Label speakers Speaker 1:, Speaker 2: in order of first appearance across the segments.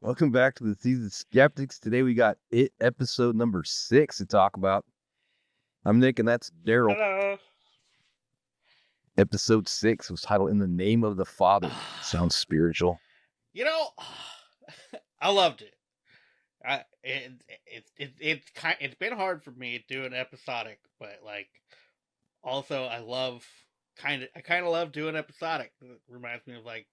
Speaker 1: Welcome back to the Season Skeptics. Today we got It episode number 6 to talk about. I'm Nick and that's Daryl.
Speaker 2: Hello.
Speaker 1: Episode 6 was titled In the Name of the Father. Sounds spiritual.
Speaker 2: You know, I loved it. It's been hard for me doing episodic, but like, also I kind of love doing episodic. It reminds me of like,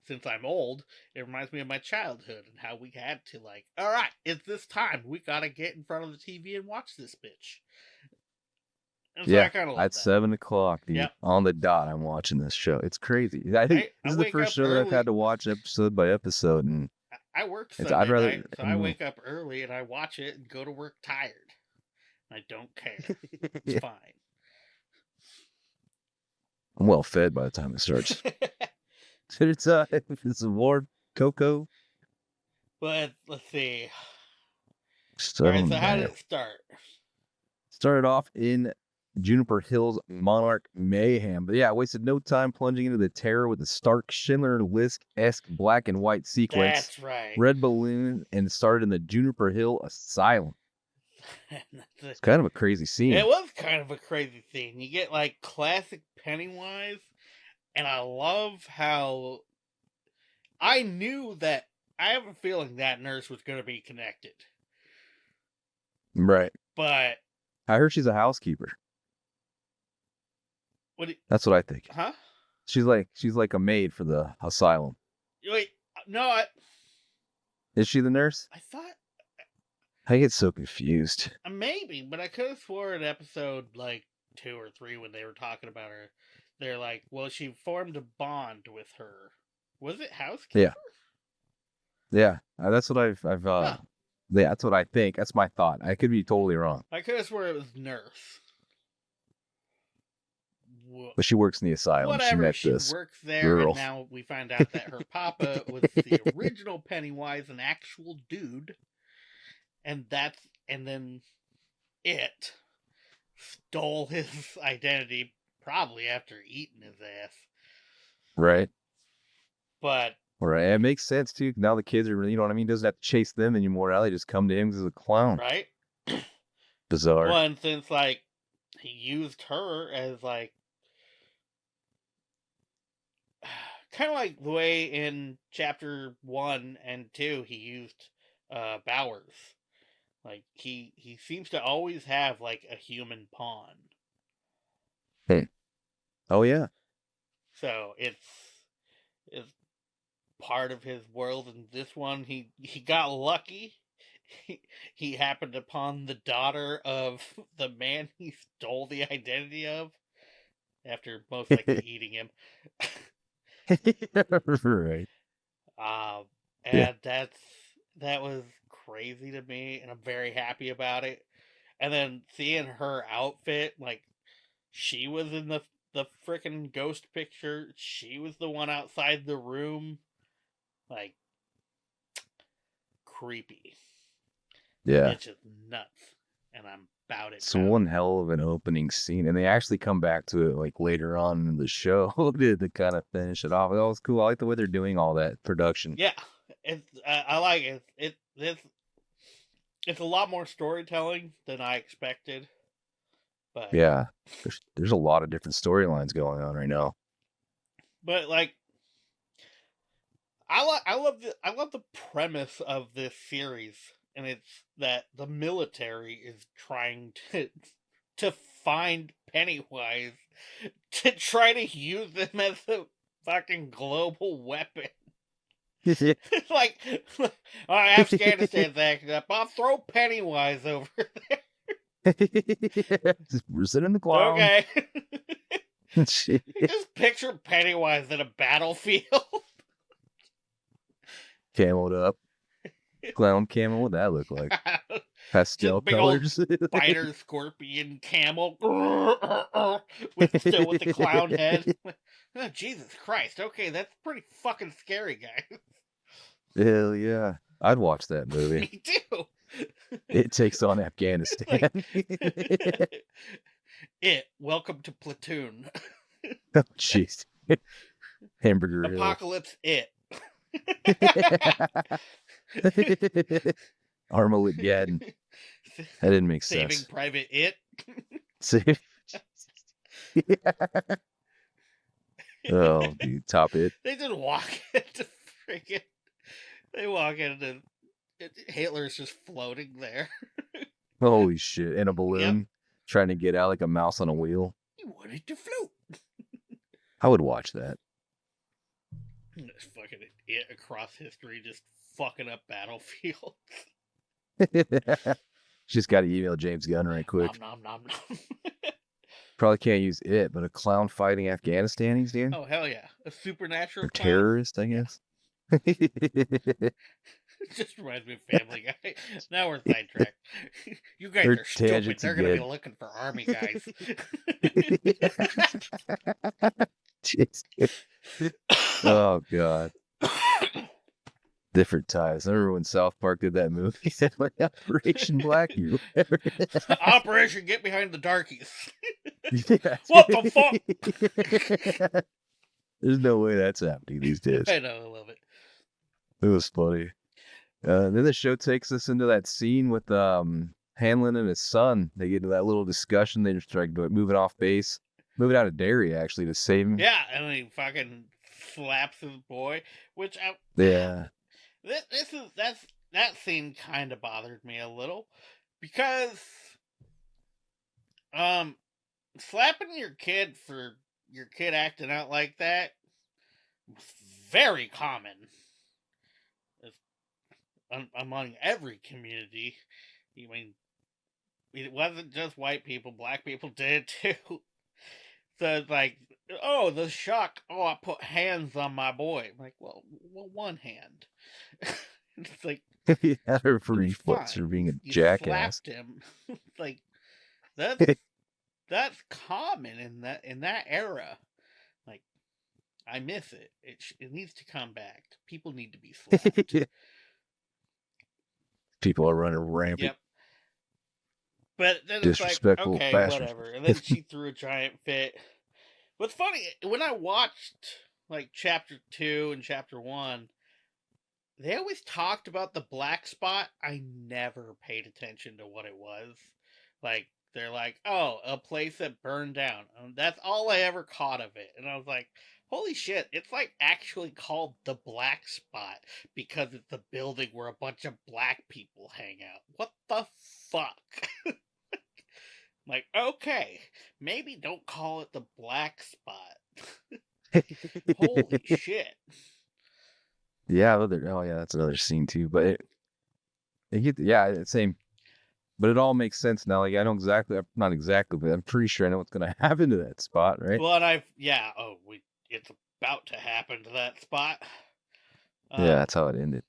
Speaker 2: since I'm old, it reminds me of my childhood and how we had to like, all right, it's this time. We gotta get in front of the TV and watch this bitch. And so I kind of love
Speaker 1: at
Speaker 2: that.
Speaker 1: 7 o'clock, dude,
Speaker 2: Yep.
Speaker 1: on the dot, I'm watching this show. It's crazy. I think this is the first show that I've had to watch episode by episode, and
Speaker 2: I work Sunday night, so I wake up early and I watch it and go to work tired. I don't care. It's fine.
Speaker 1: I'm well fed by the time it starts. It's a warm cocoa.
Speaker 2: But let's see.
Speaker 1: So,
Speaker 2: all right, so how did it start?
Speaker 1: Started off in Juniper Hills Monarch mayhem. But yeah, wasted no time plunging into the terror with a stark Schindler List-esque black and white sequence.
Speaker 2: That's right.
Speaker 1: Red balloon and started in the Juniper Hill Asylum. It's kind of a crazy scene.
Speaker 2: It was kind of a crazy scene. You get like classic Pennywise, and I love how I knew that I have a feeling that nurse was going to be connected.
Speaker 1: Right.
Speaker 2: But
Speaker 1: I heard she's a housekeeper. That's what I think.
Speaker 2: Huh?
Speaker 1: She's like a maid for the asylum.
Speaker 2: Wait, no,
Speaker 1: Is she the nurse?
Speaker 2: I thought
Speaker 1: I get so confused.
Speaker 2: Maybe, but I could have sworn in episode like 2 or 3 when they were talking about her, they're like, well, she formed a bond with her. Was it housekeeper?
Speaker 1: Yeah. That's what I've yeah, that's what I think. That's my thought. I could be totally wrong.
Speaker 2: I could have sworn it was nurse.
Speaker 1: But she works in the asylum.
Speaker 2: Whatever,
Speaker 1: she
Speaker 2: works there,
Speaker 1: girl.
Speaker 2: And now we find out that her papa was the original Pennywise, an actual dude, and then it stole his identity probably after eating his ass.
Speaker 1: Right.
Speaker 2: But
Speaker 1: right, it makes sense too. Now the kids are, you know what I mean, doesn't have to chase them anymore. Now they just come to him because he's a clown.
Speaker 2: Right.
Speaker 1: Bizarre.
Speaker 2: Well, and since like he used her as like kind of like the way in chapter 1 and 2 he used Bowers. Like he seems to always have like a human pawn.
Speaker 1: Oh yeah.
Speaker 2: So it's part of his world. And this one he got lucky. He happened upon the daughter of the man he stole the identity of after most likely eating him.
Speaker 1: Right.
Speaker 2: And that was crazy to me, and I'm very happy about it. And then seeing her outfit, like she was in the freaking ghost picture. She was the one outside the room. Like creepy.
Speaker 1: Yeah.
Speaker 2: It's just nuts. And I'm about it.
Speaker 1: It's one hell of an opening scene, and they actually come back to it like later on in the show to kind of finish it off. That was cool. I like the way they're doing all that production.
Speaker 2: Yeah, it's I like it. It's a lot more storytelling than I expected. But
Speaker 1: yeah, there's a lot of different storylines going on right now.
Speaker 2: But like, I love the premise of this series. And it's that the military is trying to find Pennywise to try to use him as a fucking global weapon. Like, all right, Afghanistan's acting up. I'll throw Pennywise over there.
Speaker 1: Just sit in the cloud.
Speaker 2: Okay. Just picture Pennywise in a battlefield.
Speaker 1: Camoed up. Clown camel, what'd that look like? Pastel colors.
Speaker 2: Spider, scorpion, camel. Still with the clown head. Oh, Jesus Christ. Okay, that's pretty fucking scary, guys.
Speaker 1: Hell yeah. I'd watch that movie.
Speaker 2: Me too.
Speaker 1: It takes on Afghanistan.
Speaker 2: Welcome to Platoon.
Speaker 1: Oh, jeez. Hamburger
Speaker 2: Apocalypse
Speaker 1: Hill.
Speaker 2: It.
Speaker 1: Armageddon. That didn't make
Speaker 2: Saving
Speaker 1: sense.
Speaker 2: Private It.
Speaker 1: Save. Oh, dude, top it.
Speaker 2: They just walk into freaking. They walk into. Hitler's just floating there.
Speaker 1: Holy shit! In a
Speaker 2: Yep.
Speaker 1: balloon, trying to get out like a mouse on a wheel.
Speaker 2: You wanted to float.
Speaker 1: I would watch that.
Speaker 2: Just fucking it across history, just fucking up battlefields.
Speaker 1: Just got to email James Gunn right quick.
Speaker 2: Nom nom nom nom.
Speaker 1: Probably can't use it, but a clown fighting Afghanistanis, dude.
Speaker 2: Oh hell yeah, a supernatural
Speaker 1: Or
Speaker 2: clown.
Speaker 1: terrorist, I guess.
Speaker 2: It just reminds me of Family Guy. Now we're sidetracked. You guys
Speaker 1: Their
Speaker 2: are stupid.
Speaker 1: tangents
Speaker 2: They're
Speaker 1: are
Speaker 2: gonna be
Speaker 1: good.
Speaker 2: looking for army guys.
Speaker 1: Jeez. Oh god. Different times. I remember when South Park did that movie. He said like Operation Blackie. or whatever.
Speaker 2: Operation Get Behind the Darkies.
Speaker 1: Yeah.
Speaker 2: What the fuck?
Speaker 1: There's no way that's happening these days.
Speaker 2: I know, I love it.
Speaker 1: It was funny. Then the show takes us into that scene with Hanlon and his son. They get into that little discussion. They just start moving off base, moving out of Derry actually to save him.
Speaker 2: Yeah, and then he fucking slaps his boy, which
Speaker 1: Yeah.
Speaker 2: That scene kind of bothered me a little because slapping your kid for your kid acting out like that was very common among every community. I mean, it wasn't just white people; black people did it too. So it's like, oh, the shock. Oh, I put hands on my boy. I'm like, well, one hand. It's like,
Speaker 1: He had her for
Speaker 2: it's
Speaker 1: reflex for
Speaker 2: fine.
Speaker 1: being a
Speaker 2: You
Speaker 1: jackass.
Speaker 2: slapped him. Like that's common in that era. Like, I miss it. It needs to come back. People need to be slapped.
Speaker 1: People are running rampant.
Speaker 2: Yep. But then it's like,
Speaker 1: Disrespectful
Speaker 2: okay,
Speaker 1: bastards.
Speaker 2: whatever. And then she threw a giant fit. What's funny, when I watched like chapter 2 and chapter 1, they always talked about the black spot. I never paid attention to what it was. Like, they're like, oh, a place that burned down. And that's all I ever caught of it. And I was like, holy shit, it's like actually called the black spot because it's a building where a bunch of black people hang out. What the fuck? Like, okay, maybe don't call it the black spot. Holy shit.
Speaker 1: Yeah, oh yeah, that's another scene too. But same. But it all makes sense now. Like I know exactly, not exactly, but I'm pretty sure I know what's gonna happen to that spot, right?
Speaker 2: Well, and it's about to happen to that spot.
Speaker 1: Yeah, that's how it ended.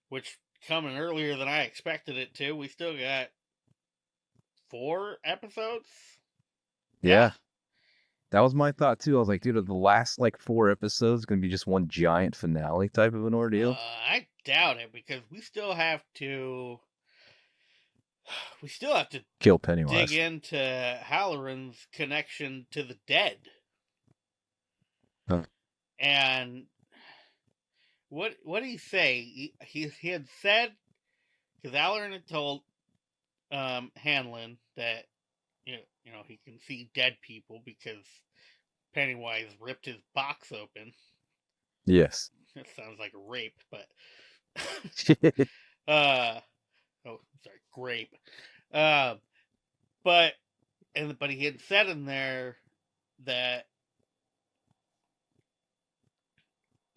Speaker 2: Which coming earlier than I expected it to. We still got 4 episodes.
Speaker 1: Yeah. That was my thought too. I was like, dude, the last like 4 episodes gonna be just one giant finale type of an ordeal.
Speaker 2: I doubt it because we still have to
Speaker 1: Kill Pennywise.
Speaker 2: dig into Halloran's connection to the dead.
Speaker 1: Huh.
Speaker 2: And what did he say? He had said, because Halloran had told Hanlon that you know he can see dead people because Pennywise ripped his box open.
Speaker 1: Yes.
Speaker 2: That sounds like a rape, but grape. But he had said in there that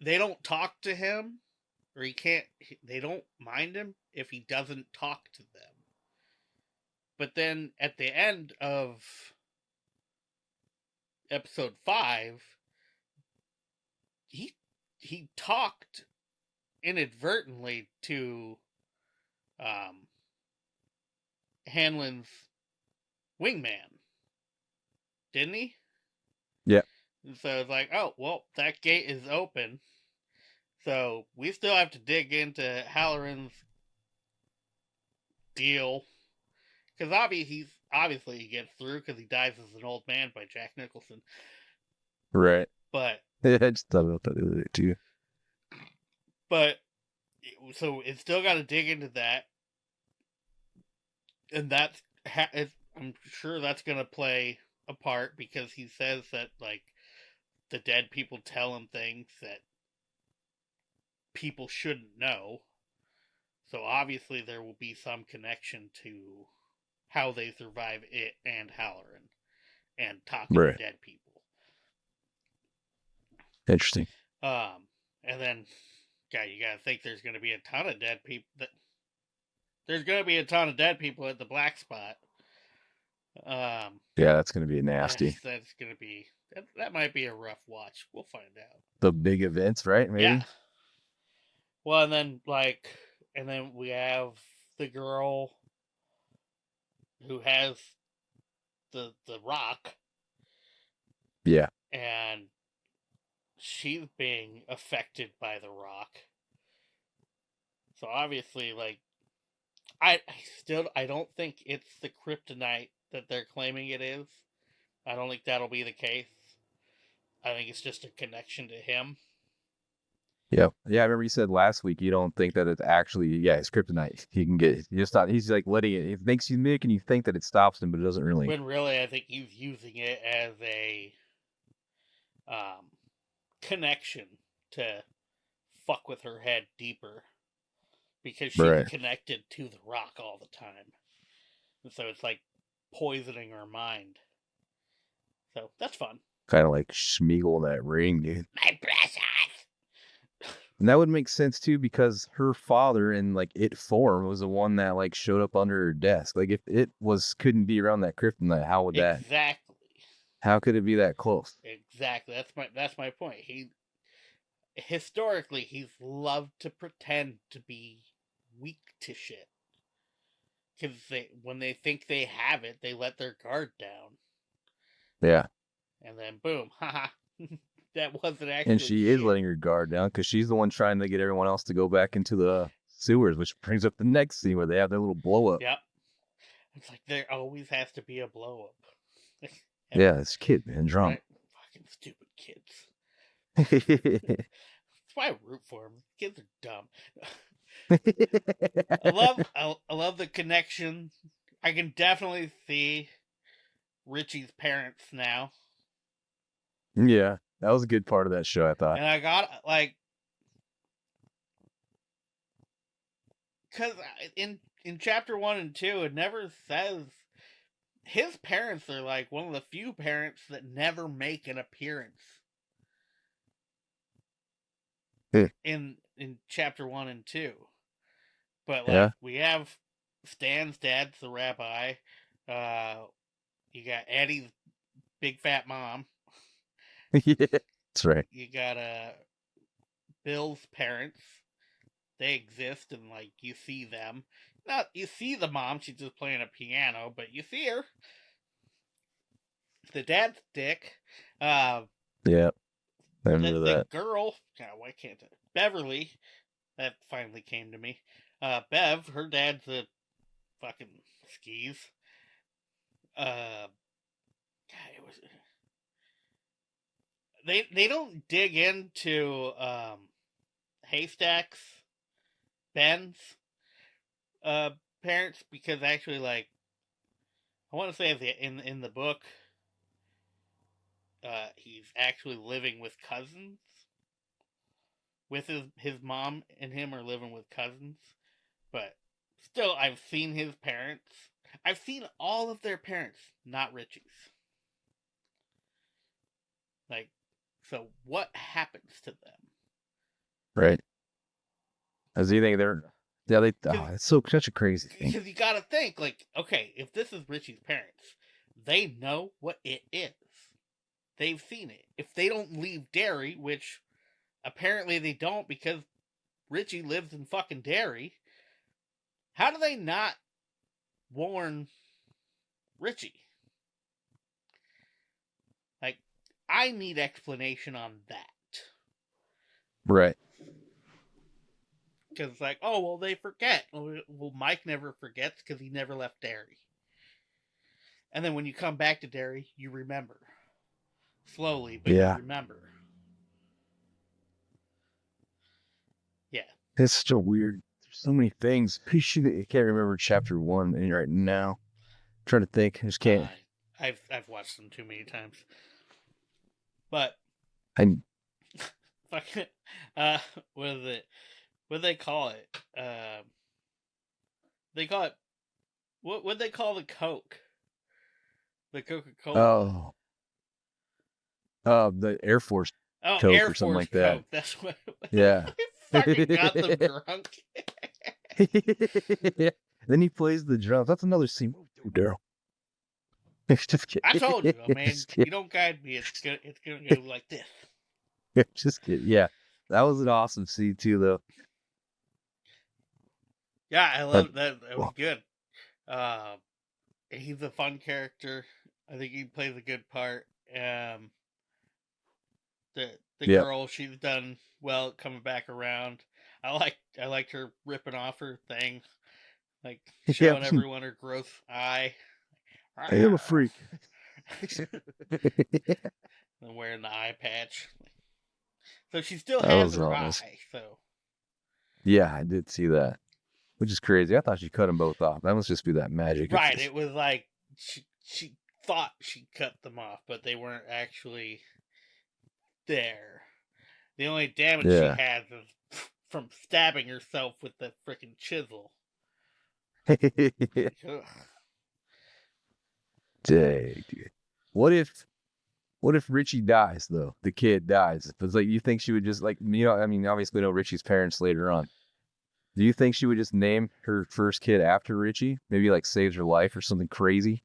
Speaker 2: they don't talk to him, or they don't mind him if he doesn't talk to them. But then at the end of episode 5, he talked inadvertently to Hanlon's wingman, didn't he?
Speaker 1: Yeah.
Speaker 2: And so it's like, oh, well, that gate is open. So we still have to dig into Halloran's deal. Because obviously he gets through because he dies as an old man by Jack Nicholson.
Speaker 1: Right.
Speaker 2: But
Speaker 1: I just thought about that the other day too.
Speaker 2: But So it's still got to dig into that, and I'm sure that's gonna play a part because he says that like the dead people tell him things that people shouldn't know. So obviously there will be some connection to how they survive it and Halloran and talking to
Speaker 1: Right.
Speaker 2: dead people.
Speaker 1: Interesting.
Speaker 2: And then, you gotta think there's gonna be a ton of dead people. There's gonna be a ton of dead people at the black spot.
Speaker 1: Yeah, that's gonna be nasty.
Speaker 2: That's gonna be that might be a rough watch. We'll find out.
Speaker 1: The big events, right?
Speaker 2: Yeah.
Speaker 1: Maybe.
Speaker 2: Well, and then we have the girl who has the rock,
Speaker 1: Yeah.
Speaker 2: and she's being affected by the rock. So obviously, like, I don't think it's the kryptonite that they're claiming it is. I don't think that'll be the case. I think it's just a connection to him.
Speaker 1: Yeah. Yeah. I remember you said last week you don't think that it's actually it's kryptonite. He can get he just thought he's like letting it. It makes you making you think that it stops him, but it doesn't really.
Speaker 2: When really, I think he's using it as a connection to fuck with her head deeper because she's
Speaker 1: Right.
Speaker 2: connected to the rock all the time. And so it's like poisoning her mind. So that's fun.
Speaker 1: Kind of like Schmeagol in that ring, dude.
Speaker 2: My precious!
Speaker 1: And that would make sense too because her father in like it form was the one that like showed up under her desk. Like if it was couldn't be around that kryptonite, how would that?
Speaker 2: Exactly.
Speaker 1: How could it be that close?
Speaker 2: Exactly. That's my point. Historically he's loved to pretend to be weak to shit. Because when they think they have it, they let their guard down.
Speaker 1: Yeah.
Speaker 2: And then boom, haha. That wasn't actually
Speaker 1: And she is
Speaker 2: shit.
Speaker 1: letting her guard down because she's the one trying to get everyone else to go back into the sewers, which brings up the next scene where they have their little blow up.
Speaker 2: Yep. It's like there always has to be a blow up.
Speaker 1: Yeah, this kid, man, drunk.
Speaker 2: Right? Fucking stupid kids. That's why I root for them. Kids are dumb. I love the connection. I can definitely see Richie's parents now.
Speaker 1: Yeah, that was a good part of that show, I thought.
Speaker 2: And I got like, because in chapter 1 and 2 it never says his parents are like one of the few parents that never make an appearance in chapter 1 and 2. But like we have Stan's dad's the rabbi. You got Eddie's big fat mom.
Speaker 1: Yeah, that's right.
Speaker 2: You got Bill's parents. They exist, and like you see them. Not you see the mom; she's just playing a piano, but you see her. The dad's dick.
Speaker 1: Yeah, I remember that.
Speaker 2: The girl. God, why can't I? Beverly. That finally came to me. Bev, her dad's a fucking skis. God, it was. They don't dig into Haystack's Ben's parents because actually, like, I want to say in the book, he's actually living with cousins. With his mom and him are living with cousins, but still, I've seen his parents. I've seen all of their parents, not Richie's. Like, so what happens to them?
Speaker 1: Right. As you think they're it's such a crazy thing.
Speaker 2: Because you gotta think, like, okay, if this is Richie's parents, they know what it is. They've seen it. If they don't leave Derry, which apparently they don't because Richie lives in fucking Derry, how do they not warn Richie? Like, I need explanation on that.
Speaker 1: Right.
Speaker 2: Because, like, oh, well, they forget. Well, Mike never forgets because he never left Derry. And then when you come back to Derry, you remember. Slowly, but you remember. Yeah.
Speaker 1: It's still weird. There's so many things. I can't remember chapter 1 right now. I'm trying to think. I just can't.
Speaker 2: I've watched them too many times. But
Speaker 1: I
Speaker 2: fucking what is it? What do they call it? They call it what they call the Coke? The Coca-Cola.
Speaker 1: the Air Force
Speaker 2: Oh,
Speaker 1: Coke
Speaker 2: Air
Speaker 1: or something
Speaker 2: Force
Speaker 1: like that.
Speaker 2: Coke. That's what
Speaker 1: Yeah.
Speaker 2: fucking got them drunk.
Speaker 1: Then he plays the drums. That's another scene. Oh, Daryl. Just kidding.
Speaker 2: I told you, man.
Speaker 1: Just
Speaker 2: You
Speaker 1: kidding.
Speaker 2: don't guide me. It's gonna go like this.
Speaker 1: Just kidding. Yeah, that was an awesome scene too, though.
Speaker 2: Yeah, I
Speaker 1: But
Speaker 2: love that. That was good. He's a fun character. I think he plays a good part. The
Speaker 1: yeah,
Speaker 2: girl, she's done well coming back around. I liked her ripping off her thing, like
Speaker 1: yeah.
Speaker 2: showing everyone her gross eye.
Speaker 1: I am a freak.
Speaker 2: And wearing the eye patch. So she still
Speaker 1: That
Speaker 2: has
Speaker 1: was
Speaker 2: her
Speaker 1: honest.
Speaker 2: eye. So
Speaker 1: Yeah, I did see that, which is crazy. I thought she cut them both off. That must just be that magic.
Speaker 2: right, it was like she thought she cut them off, but they weren't actually there. The only damage she
Speaker 1: Yeah.
Speaker 2: has is from stabbing herself with the freaking chisel. Ugh.
Speaker 1: Dang, dude. What if Richie dies though? The kid dies. It's like you think she would just like I mean, obviously we know Richie's parents later on. Do you think she would just name her first kid after Richie? Maybe like saves her life or something crazy?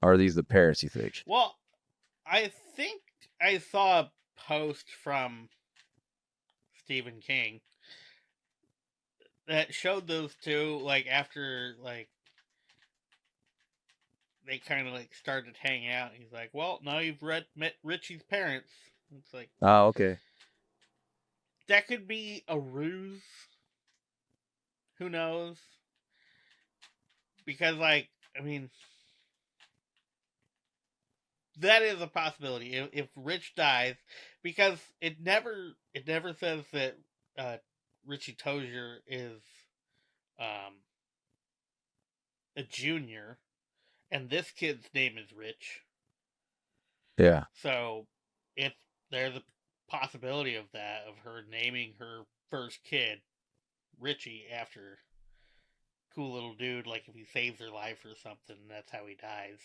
Speaker 1: Or are these the parents you think?
Speaker 2: Well, I think I saw a post from Stephen King that showed those two like after like they kind of like started hanging out. He's like, "Well, now you've met Richie's parents." It's like
Speaker 1: Oh, okay.
Speaker 2: that could be a ruse. Who knows? Because like I mean, that is a possibility if Rich dies, because it never says that Richie Tozier is um, a junior, and this kid's name is Rich.
Speaker 1: Yeah.
Speaker 2: So if there's a possibility of that, of her naming her first kid Richie after cool little dude, like if he saves her life or something, that's how he dies.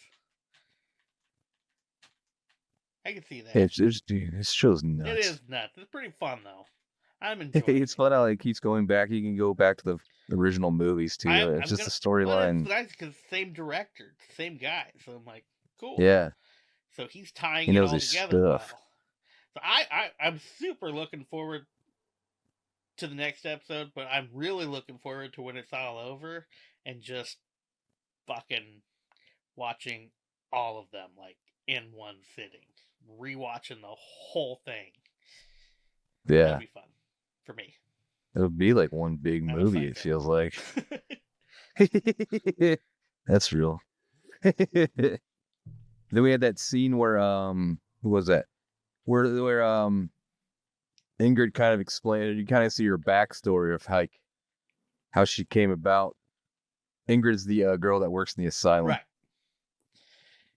Speaker 2: I can see that.
Speaker 1: Dude, this show's nuts.
Speaker 2: It is nuts. It's pretty fun though. I'm enjoying
Speaker 1: It's
Speaker 2: it.
Speaker 1: fun how it keeps going back. You can go back to the original movies too. It's just a storyline.
Speaker 2: It's nice because same director, same guy. So I'm like, cool.
Speaker 1: Yeah.
Speaker 2: So he's tying
Speaker 1: He
Speaker 2: it
Speaker 1: knows
Speaker 2: all
Speaker 1: his
Speaker 2: together well.
Speaker 1: stuff.
Speaker 2: So I'm super looking forward to the next episode, but I'm really looking forward to when it's all over and just fucking watching all of them like in one sitting, rewatching the whole thing.
Speaker 1: Yeah.
Speaker 2: That'll be fun for me.
Speaker 1: It'll be like one big movie, it feels like. That's real. Then we had that scene where who was that? Where Ingrid kind of explained, you kind of see her backstory of how she came about. Ingrid's the girl that works in the asylum.
Speaker 2: Right.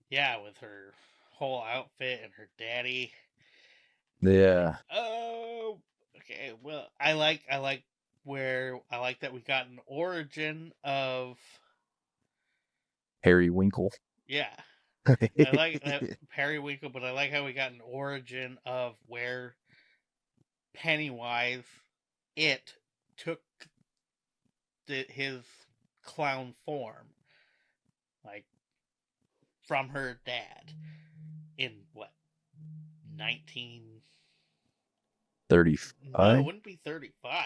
Speaker 2: Yeah, with her whole outfit and her daddy.
Speaker 1: Yeah.
Speaker 2: Oh, okay. Well, I like that we got an origin of
Speaker 1: Harry Winkle.
Speaker 2: Yeah. I like that Harry Winkle, but I like how we got an origin of where Pennywise took his clown form, like from her dad in what
Speaker 1: 35?
Speaker 2: No, it wouldn't be 35,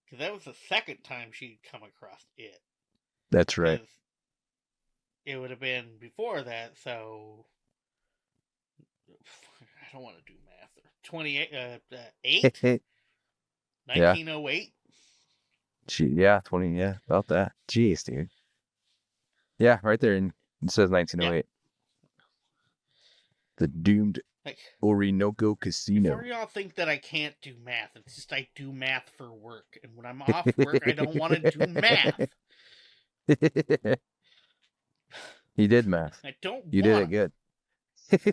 Speaker 2: because that was the second time she'd come across it.
Speaker 1: That's right.
Speaker 2: It would have been before that, so I don't want to do math. 28, 8? 1908?
Speaker 1: Yeah, 20, yeah, about that. Jeez, dude. Yeah, right there, it says 1908. Yeah. The doomed
Speaker 2: Like,
Speaker 1: Orinoco
Speaker 2: before
Speaker 1: Casino.
Speaker 2: y'all think that I can't do math, it's just I do math for work. And when I'm off work, I don't want to do math.
Speaker 1: You did math.
Speaker 2: I don't
Speaker 1: You did it good.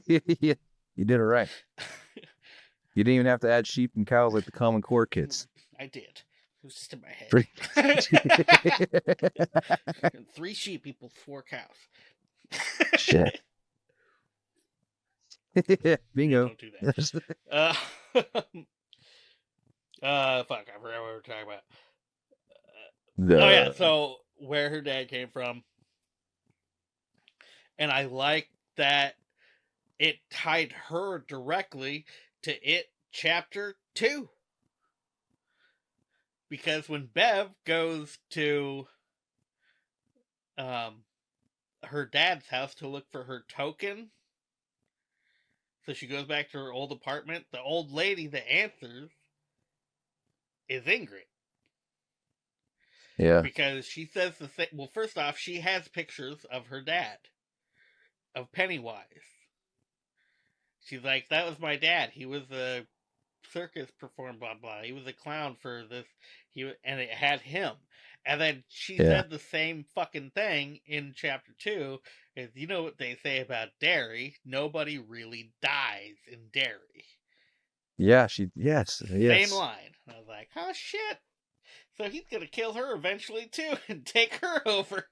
Speaker 1: You did it right. You didn't even have to add sheep and cows like the Common Core kids.
Speaker 2: I did. It was just in my head. 3 sheep equals 4 cows.
Speaker 1: Shit. Bingo.
Speaker 2: Don't do that. Fuck, I forgot what we were talking about. Oh yeah, so where her dad came from. And I like that it tied her directly to It Chapter 2. Because when Bev goes to her dad's house to look for her token, so she goes back to her old apartment, the old lady that answers is Ingrid.
Speaker 1: Yeah.
Speaker 2: Because she says the thing. Well, first off, she has pictures of her dad, of Pennywise. She's like, that was my dad. He was a circus performer, blah blah. He was a clown for this. And it had him. And then she said the same fucking thing in chapter 2. Is, you know what they say about Derry? Nobody really dies in Derry.
Speaker 1: Yeah, yes.
Speaker 2: Same line. I was like, oh shit. So he's gonna kill her eventually too and take her over.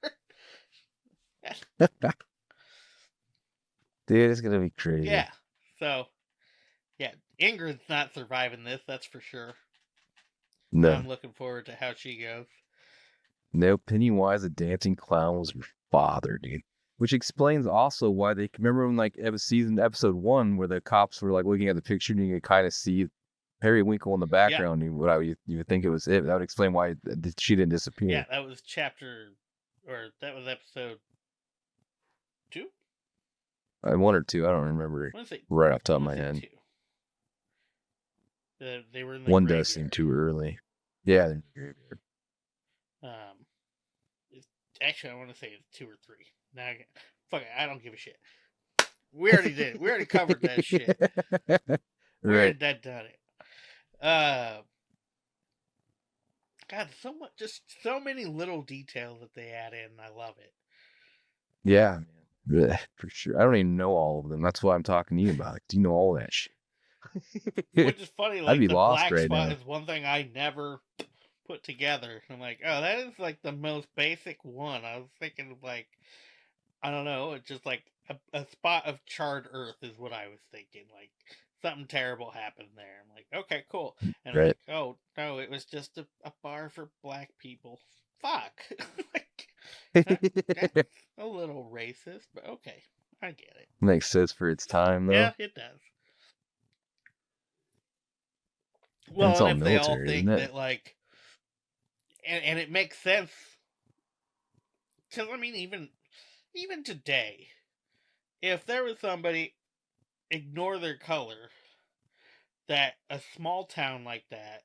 Speaker 1: Dude, it's gonna be crazy.
Speaker 2: Yeah. So, yeah, Ingrid's not surviving this, that's for sure.
Speaker 1: No.
Speaker 2: I'm looking forward to how she goes.
Speaker 1: No, Pennywise the dancing clown was her father, dude. Which explains also why they remember when like episode 1 where the cops were like looking at the picture and you could kind of see Periwinkle in the background. Yeah. You would think it was it. That would explain why she didn't disappear.
Speaker 2: Yeah, that was episode 2?
Speaker 1: 1 or 2, I don't remember right off the top of my head.
Speaker 2: 2. They were in the
Speaker 1: 1
Speaker 2: graveyard.
Speaker 1: does seem too early. Yeah.
Speaker 2: Actually, I want to say it's 2 or 3. Now, fuck it, I don't give a shit. We already did it. We already covered that shit. We already done it. God, just so many little details that they add in. I love it.
Speaker 1: Yeah, man. For sure. I don't even know all of them. That's why I'm talking to you about. Do you know all that shit?
Speaker 2: Which is funny. Like,
Speaker 1: I'd be
Speaker 2: the
Speaker 1: lost
Speaker 2: black
Speaker 1: right
Speaker 2: spot
Speaker 1: now.
Speaker 2: is one thing I never put together. I'm like, oh, that is like the most basic one. I was thinking like, I don't know, it's just like a spot of charred earth is what I was thinking. Like, something terrible happened there. I'm like, okay, cool. And I'm like, oh, no, it was just a bar for black people. Fuck. Like, that's a little racist, but okay, I get it.
Speaker 1: Makes sense for its time, though.
Speaker 2: Yeah, it does. Well,
Speaker 1: it's all
Speaker 2: and if
Speaker 1: military,
Speaker 2: they all think
Speaker 1: isn't it?
Speaker 2: that, like, and it makes sense, because, I mean, even today, if there was somebody, ignore their color, that a small town like that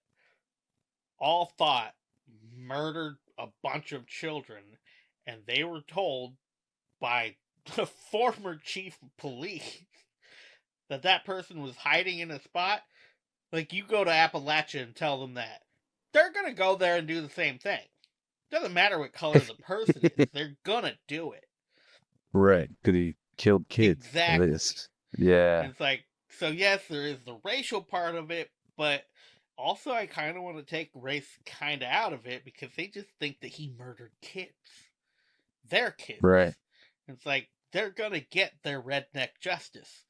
Speaker 2: all thought murdered a bunch of children, and they were told by the former chief of police that person was hiding in a spot, like, you go to Appalachia and tell them that, they're gonna go there and do the same thing. Doesn't matter what color the person is, they're gonna do it.
Speaker 1: Right, because he killed kids.
Speaker 2: Exactly.
Speaker 1: Yeah.
Speaker 2: And it's like, so yes, there is the racial part of it, but also I kind of want to take race kind of out of it, because they just think that he murdered kids. Their kids.
Speaker 1: Right.
Speaker 2: And it's like, they're gonna get their redneck justice.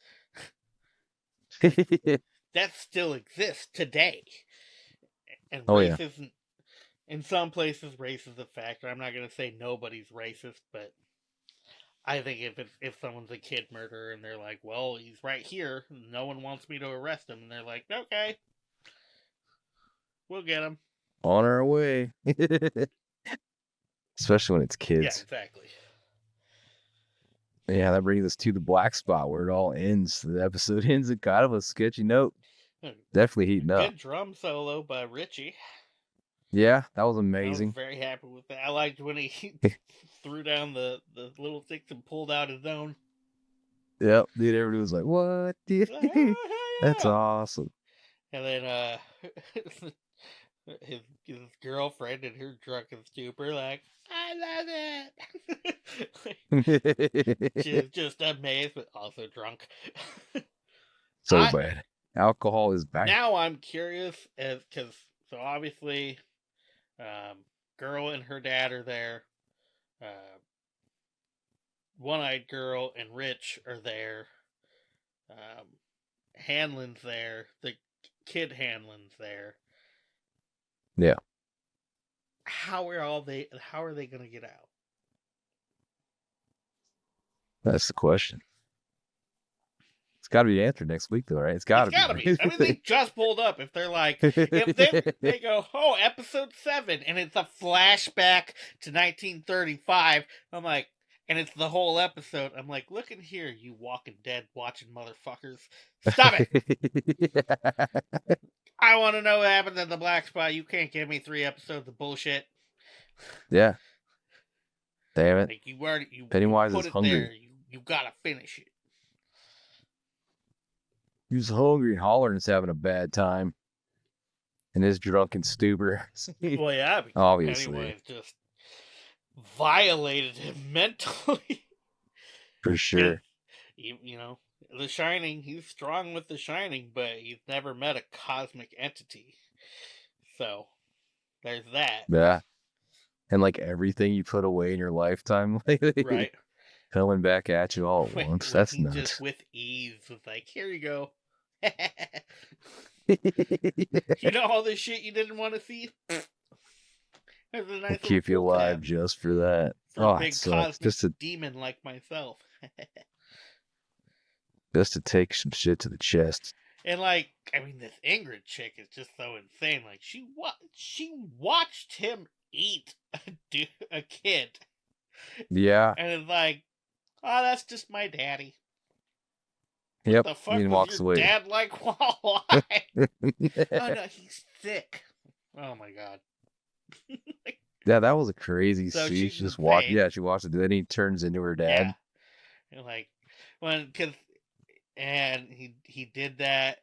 Speaker 2: That still exists today. And race isn't, in some places, race is a factor. I'm not going to say nobody's racist, but I think if someone's a kid murderer and they're like, well, he's right here, no one wants me to arrest him, and they're like, okay, we'll get him.
Speaker 1: On our way. Especially when it's kids.
Speaker 2: Yeah, exactly.
Speaker 1: Yeah, that brings us to the black spot where it all ends. The episode ends at kind of a sketchy note. Definitely heating up.
Speaker 2: Good drum solo by Richie.
Speaker 1: Yeah, that was amazing.
Speaker 2: I was very happy with that. I liked when he threw down the little sticks and pulled out his own.
Speaker 1: Yep, dude. Everybody was like, "What, dude?
Speaker 2: Like, oh,
Speaker 1: That's
Speaker 2: hell
Speaker 1: awesome."
Speaker 2: yeah. And then his girlfriend and her drunken stupor, like, I love it. She's just amazed, but also drunk.
Speaker 1: So
Speaker 2: I
Speaker 1: bad. Alcohol is bad.
Speaker 2: Now I'm curious as because so obviously, girl and her dad are there. Uh, One-eyed girl and Rich are there. Um, Hanlon's there. The kid Hanlon's there.
Speaker 1: Yeah,
Speaker 2: How are they gonna get out?
Speaker 1: that's the question. It's got to be answered next week, though, right? It's got
Speaker 2: It's
Speaker 1: to
Speaker 2: gotta be. I mean, they
Speaker 1: be.
Speaker 2: just pulled up. If they're like, if they go, oh, episode 7, and it's a flashback to 1935. I'm like, and it's the whole episode. I'm like, look in here, you Walking Dead watching motherfuckers. Stop it! I want to know what happened at the black spot. You can't give me 3 episodes of bullshit.
Speaker 1: Yeah, damn it.
Speaker 2: Like you
Speaker 1: Pennywise
Speaker 2: put
Speaker 1: is
Speaker 2: it there.
Speaker 1: hungry.
Speaker 2: You gotta finish it.
Speaker 1: He's hungry and Holler's having a bad time in his drunken stupor.
Speaker 2: Well, yeah, because
Speaker 1: Obviously,
Speaker 2: Pennywise just violated him mentally.
Speaker 1: for sure.
Speaker 2: You know, The Shining, he's strong with The Shining, but he's never met a cosmic entity. So, there's that.
Speaker 1: Yeah. And like everything you put away in your lifetime lately,
Speaker 2: Right?
Speaker 1: coming back at you all at once. That's
Speaker 2: he
Speaker 1: nuts.
Speaker 2: just with ease was like, here you go. You know all this shit you didn't want to see? There's a nice
Speaker 1: Keep you
Speaker 2: little
Speaker 1: alive
Speaker 2: tab
Speaker 1: just for that.
Speaker 2: for
Speaker 1: Oh,
Speaker 2: a big
Speaker 1: it sucks.
Speaker 2: cosmic demon like myself.
Speaker 1: Just to take some shit to the chest.
Speaker 2: And like, I mean, this Ingrid chick is just so insane. Like, she watched him eat a kid,
Speaker 1: Yeah.
Speaker 2: and it's like, oh, that's just my daddy.
Speaker 1: Yep.
Speaker 2: The fuck
Speaker 1: And
Speaker 2: was
Speaker 1: walks
Speaker 2: your
Speaker 1: away.
Speaker 2: dad like? Why? Oh no, he's sick. Oh my god.
Speaker 1: Yeah, that was a crazy
Speaker 2: So
Speaker 1: scene.
Speaker 2: she's
Speaker 1: She just watched.
Speaker 2: insane.
Speaker 1: Yeah, she watched it. Then he turns into her dad.
Speaker 2: Yeah. And like, and he did that.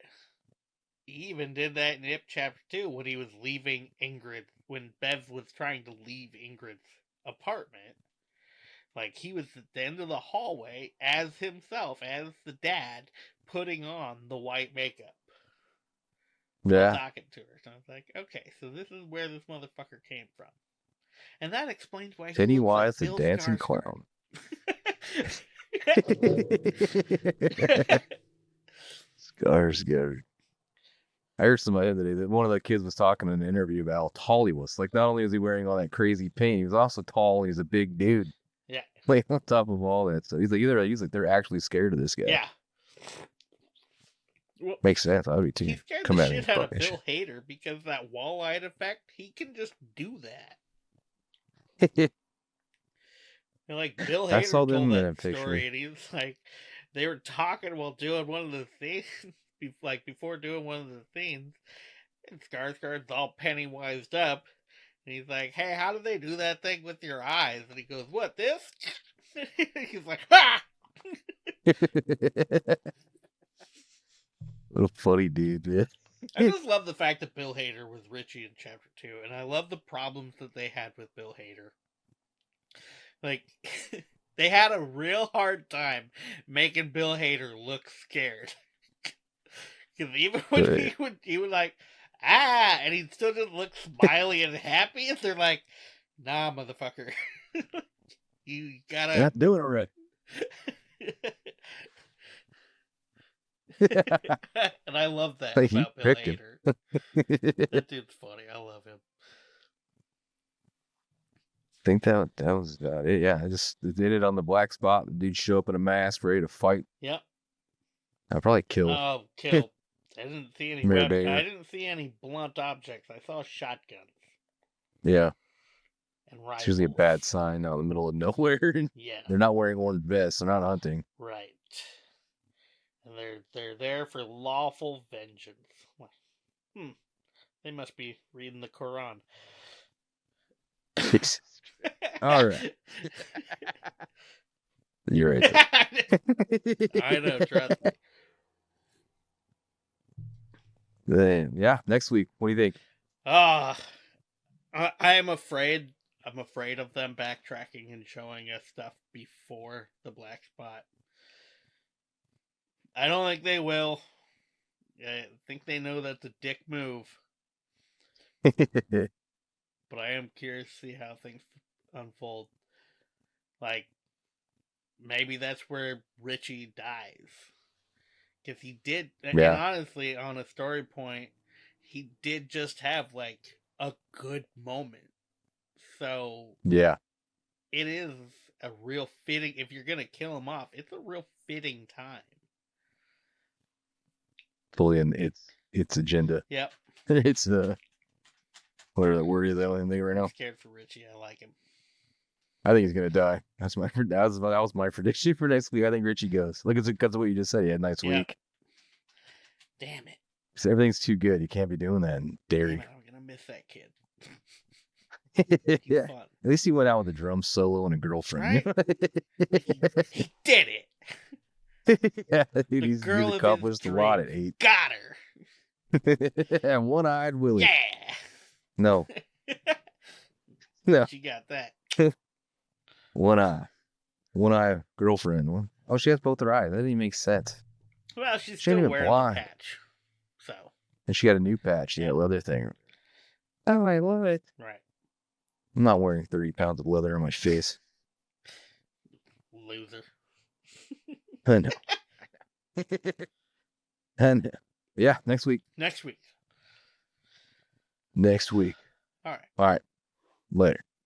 Speaker 2: He even did that in It Chapter 2 when he was leaving Ingrid, when Bev was trying to leave Ingrid's apartment. Like, he was at the end of the hallway as himself, as the dad, putting on the white makeup.
Speaker 1: Yeah.
Speaker 2: Talking to her. So I was like, okay, so this is where this motherfucker came from. And that explains why he
Speaker 1: Pennywise,
Speaker 2: looks like
Speaker 1: the
Speaker 2: Bill
Speaker 1: dancing
Speaker 2: Skarsgård.
Speaker 1: clown. Skarsgård. I heard somebody the other day that one of the kids was talking in an interview about how tall he was. Like, not only was he wearing all that crazy paint, he was also tall. He's a big dude.
Speaker 2: Yeah.
Speaker 1: Like, on top of all that stuff. He's like they're actually scared of this guy.
Speaker 2: Yeah. Well,
Speaker 1: makes sense. I would be too.
Speaker 2: He scared
Speaker 1: Come
Speaker 2: the
Speaker 1: at me,
Speaker 2: shit out of
Speaker 1: fucking
Speaker 2: Bill Hader because that wall-eyed effect, he can just do that.
Speaker 1: shit.
Speaker 2: And like Bill Hader
Speaker 1: I saw them
Speaker 2: told
Speaker 1: in
Speaker 2: that
Speaker 1: a picture.
Speaker 2: story, and he was like, they were talking while doing one of the scenes, like before doing one of the scenes, and Skarsgård's all Pennywised up, and he's like, "Hey, how do they do that thing with your eyes?" And he goes, "What, this?" He's like, "Ha!"
Speaker 1: Little funny dude, man.
Speaker 2: I just love the fact that Bill Hader was Richie in Chapter 2, and I love the problems that they had with Bill Hader. Like, they had a real hard time making Bill Hader look scared. Because even when he would like, ah, and he'd still just look smiley and happy, and they're like, nah, motherfucker. You gotta...
Speaker 1: You're not doing it right.
Speaker 2: And I love that
Speaker 1: Like,
Speaker 2: about Bill Hader. That dude's funny. I love him.
Speaker 1: I think that was about it. Yeah, I just did it on the black spot. The dude show up in a mask, ready to fight.
Speaker 2: Yep.
Speaker 1: I'd probably kill.
Speaker 2: Oh, kill. I didn't see any weapons. I didn't see any blunt objects. I saw shotguns.
Speaker 1: Yeah.
Speaker 2: And rifles.
Speaker 1: It's usually a bad sign out in the middle of nowhere.
Speaker 2: Yeah.
Speaker 1: They're not wearing orange vests. They're not hunting.
Speaker 2: Right. And they're there for lawful vengeance. They must be reading the Quran.
Speaker 1: All right. You're right.
Speaker 2: I know, trust me.
Speaker 1: Then, yeah, next week. What do you think?
Speaker 2: Ah, I am afraid. I'm afraid of them backtracking and showing us stuff before the black spot. I don't think they will. I think they know that's a dick move, but I am curious to see how things unfold. Like, maybe that's where Richie dies. Because he did, and
Speaker 1: Yeah.
Speaker 2: honestly, on a story point, he did just have, like, a good moment. So,
Speaker 1: Yeah.
Speaker 2: it is a real fitting, if you're going to kill him off, it's a real fitting time.
Speaker 1: Fully in its agenda.
Speaker 2: Yep.
Speaker 1: It's whatever the word is that I'm thinking right
Speaker 2: I'm
Speaker 1: now.
Speaker 2: scared for Richie. I like him.
Speaker 1: I think he's gonna die. That was my prediction for next week. I think Richie goes. Look, it's because of what you just said. He had a nice week.
Speaker 2: Damn it.
Speaker 1: So everything's too good. You can't be doing that in Derry.
Speaker 2: Damn it, I'm going to miss that kid.
Speaker 1: Yeah.
Speaker 2: Fun.
Speaker 1: At least he went out with a drum solo and a girlfriend.
Speaker 2: Right? He did it.
Speaker 1: Yeah, dude,
Speaker 2: The
Speaker 1: he's
Speaker 2: girl of his
Speaker 1: accomplished a lot at
Speaker 2: dreams.
Speaker 1: 8.
Speaker 2: Got her.
Speaker 1: And one-eyed Willie.
Speaker 2: Yeah.
Speaker 1: No. No.
Speaker 2: She got that.
Speaker 1: One eye girlfriend. Oh, she has both her eyes. That didn't even make sense.
Speaker 2: Well, she's
Speaker 1: She ain't
Speaker 2: still
Speaker 1: even
Speaker 2: wearing
Speaker 1: blind.
Speaker 2: the patch. So.
Speaker 1: And she got a new patch. Yeah, leather thing. Oh, I love it.
Speaker 2: Right.
Speaker 1: I'm not wearing 30 pounds of leather on my face.
Speaker 2: Loser.
Speaker 1: I know. And yeah, next week.
Speaker 2: Next week.
Speaker 1: Next week.
Speaker 2: All right.
Speaker 1: All right. Later.